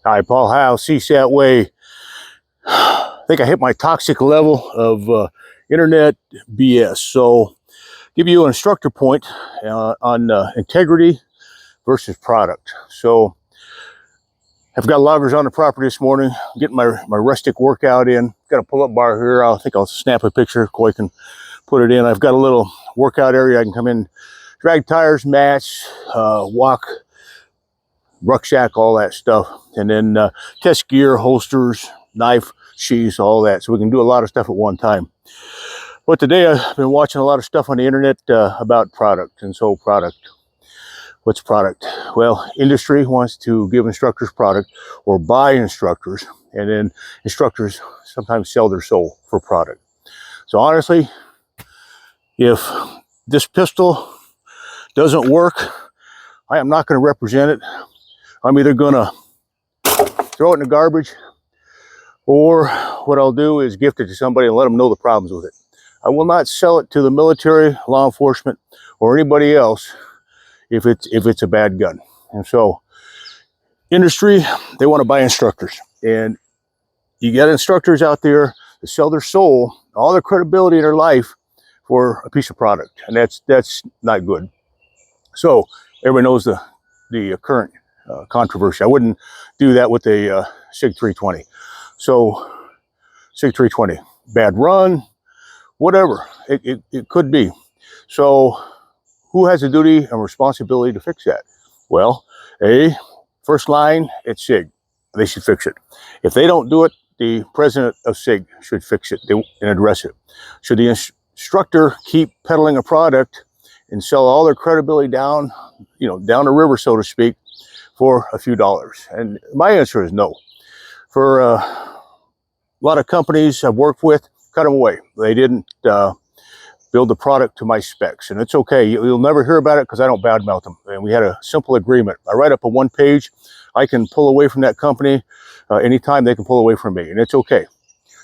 Hi, Paul Howe, CSAT Way. I think I hit my toxic level of internet BS. So, give you an instructor point on integrity versus product. So, I've got loggers on the property this morning, getting my rustic workout in. Got a pull-up bar here. I think I'll snap a picture so I can put it in. I've got a little workout area. I can come in, drag tires, mats, walk, rucksack, all that stuff, and then test gear, holsters, knife, sheaths, all that. So we can do a lot of stuff at one time. But today I've been watching a lot of stuff on the internet about product. And so product, what's product? Well, industry wants to give instructors product or buy instructors, and then instructors sometimes sell their soul for product. So honestly, if this pistol doesn't work, I am not going to represent it. I'm either going to throw it in the garbage, or what I'll do is gift it to somebody and let them know the problems with it. I will not sell it to the military, law enforcement, or anybody else if it's a bad gun. And so, industry, they want to buy instructors, and you got instructors out there that sell their soul, all their credibility in their life for a piece of product, and that's not good. So everybody knows the current controversy. I wouldn't do that with a SIG 320. So SIG 320, bad run, whatever it could be. So who has a duty and responsibility to fix that? Well, first line at SIG, they should fix it. If they don't do it, the president of SIG should fix it and address it. Should the instructor keep peddling a product and sell all their credibility down the river, so to speak, for a few dollars? And my answer is no. For a lot of companies I've worked with, cut them away. They didn't build the product to my specs, and it's okay. You'll never hear about it because I don't badmouth them. And we had a simple agreement. I write up a one page. I can pull away from that company anytime. They can pull away from me, and it's okay.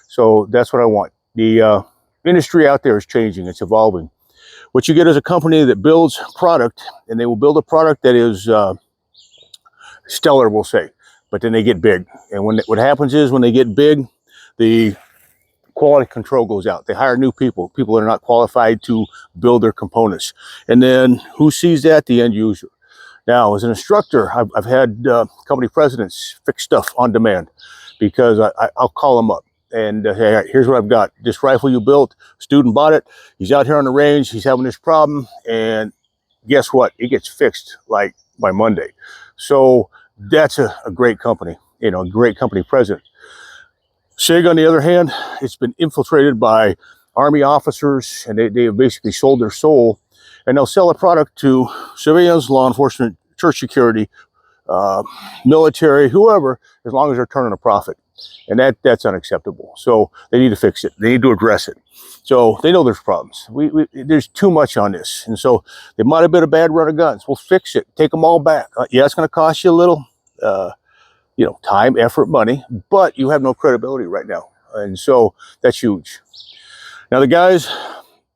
So that's what I want. The industry out there is changing. It's evolving. What you get is a company that builds product, and they will build a product that is stellar, we'll say, but then they get big. And what happens is when they get big, the quality control goes out. They hire new people that are not qualified to build their components. And then who sees that? The end user. Now, as an instructor, I've had company presidents fix stuff on demand because I'll call them up and hey, here's what I've got. This rifle you built, student bought it. He's out here on the range. He's having this problem. And guess what? It gets fixed like by Monday. So that's a great company, a great company president. SIG, on the other hand, it's been infiltrated by Army officers, and they have basically sold their soul, and they'll sell a product to civilians, law enforcement, church security, military, whoever, as long as they're turning a profit. And that's unacceptable. So they need to fix it. They need to address it. So they know there's problems. There's too much on this. And so it might have been a bad run of guns. We'll fix it. Take them all back. Yeah, it's going to cost you a little time, effort, money, but you have no credibility right now. And so that's huge. Now the guys,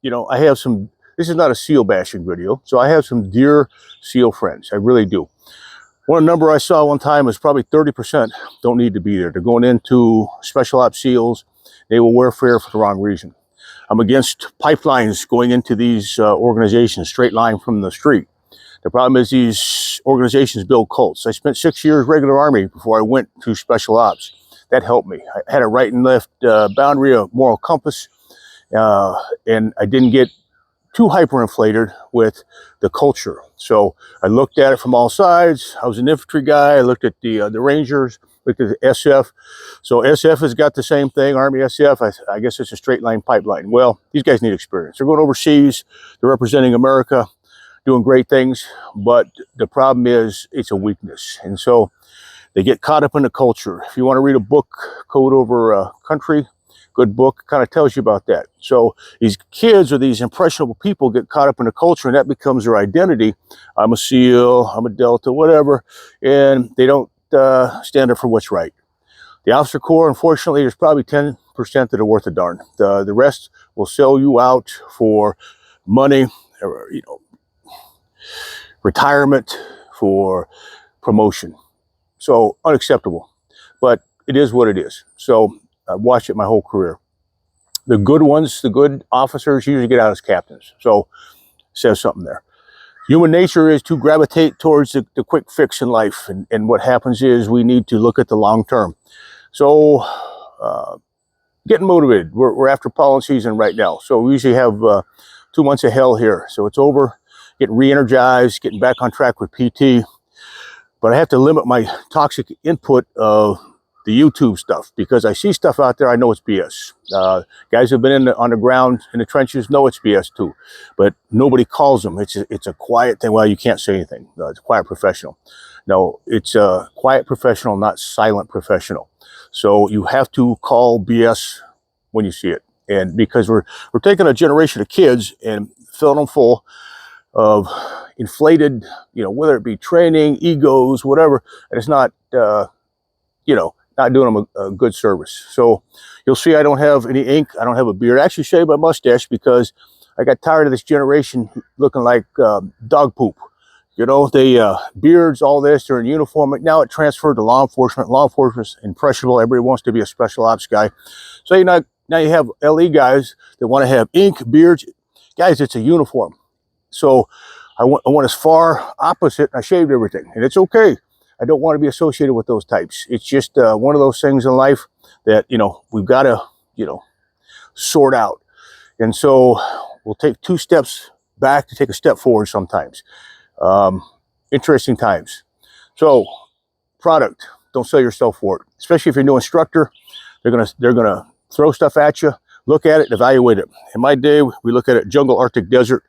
I have some, this is not a SEAL bashing video, so I have some dear SEAL friends. I really do. One number I saw one time was probably 30% don't need to be there. They're going into special ops SEALs. They will wear fair for the wrong reason. I'm against pipelines going into these organizations, straight line from the street. The problem is these organizations build cults. I spent 6 years regular Army before I went to special ops. That helped me. I had a right and left boundary, a moral compass, and I didn't get too hyperinflated with the culture. So I looked at it from all sides. I was an infantry guy. I looked at the Rangers, looked at the SF. So SF has got the same thing, Army SF. I guess it's a straight line pipeline. Well, these guys need experience. They're going overseas. They're representing America, doing great things. But the problem is it's a weakness. And so they get caught up in the culture. If you want to read a book, Code Over Country, good book, kind of tells you about that. So these kids or these impressionable people get caught up in the culture, and that becomes their identity. I'm a SEAL, I'm a Delta, whatever, and they don't stand up for what's right. The officer corps, unfortunately, there's probably 10% that are worth a darn. The rest will sell you out for money, or, retirement, for promotion. So unacceptable. but it is what it is. So I've watched it my whole career. The good ones, the good officers usually get out as captains. So says something there. Human nature is to gravitate towards the quick fix in life. And what happens is we need to look at the long term. So getting motivated. We're after pollen season right now. So we usually have 2 months of hell here. So it's over, getting re-energized, getting back on track with PT. But I have to limit my toxic input of the YouTube stuff, because I see stuff out there, I know it's BS. Guys who've been on the ground, in the trenches, know it's BS too. But nobody calls them. It's a quiet thing. Well, you can't say anything. It's a quiet professional. No, it's a quiet professional, not silent professional. So you have to call BS when you see it. And because we're taking a generation of kids and filling them full of inflated, whether it be training, egos, whatever, and it's not, not doing them a good service. So you'll see I don't have any ink. I don't have a beard. I actually shaved my mustache because I got tired of this generation looking like dog poop. They beards, all this, they're in uniform. Now it transferred to law enforcement. Law enforcement's impressionable. Everybody wants to be a special ops guy. So now you have LE guys that want to have ink, beards. Guys, it's a uniform. So I went as far opposite. I shaved everything, and it's okay. I don't want to be associated with those types. It's just one of those things in life that, we've got to, sort out. And so we'll take 2 steps back to take a step forward sometimes. Interesting times. So product, don't sell yourself for it. Especially if you're a new instructor, they're gonna throw stuff at you, look at it, evaluate it. In my day, we look at it jungle, Arctic, desert,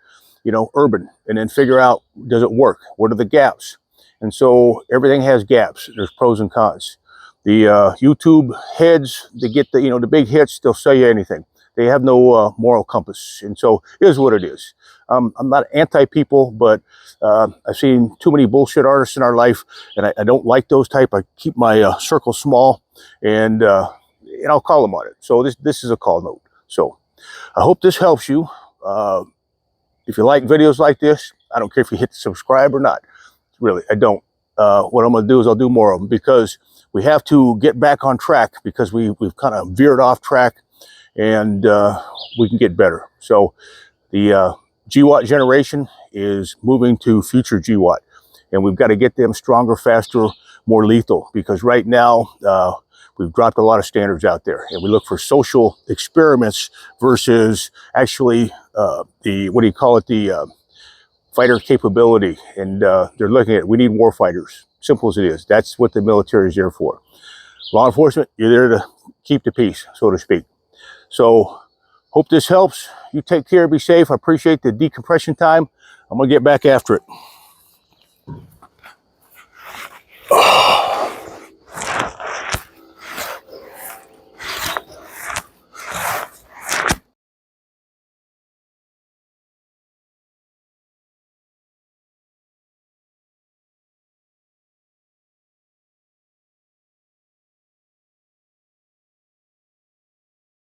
urban, and then figure out, does it work? What are the gaps? And so everything has gaps. There's pros and cons. The YouTube heads, they get the big hits, they'll sell you anything. They have no moral compass. And so it is what it is. I'm not anti-people, but I've seen too many bullshit artists in our life, and I don't like those type. I keep my circle small, and I'll call them on it. So this is a call note. So I hope this helps you. If you like videos like this, I don't care if you hit the subscribe or not. Really, I don't. What I'm going to do is I'll do more of them, because we have to get back on track, because we've kind of veered off track, and we can get better. So the GWOT generation is moving to future GWOT, and we've got to get them stronger, faster, more lethal, because right now we've dropped a lot of standards out there, and we look for social experiments versus actually the fighter capability. And they're looking at, we need war fighters. Simple as it is. That's what the military is there for. Law enforcement, you're there to keep the peace, so to speak. So hope this helps. You take care, be safe. I appreciate the decompression time. I'm going to get back after it.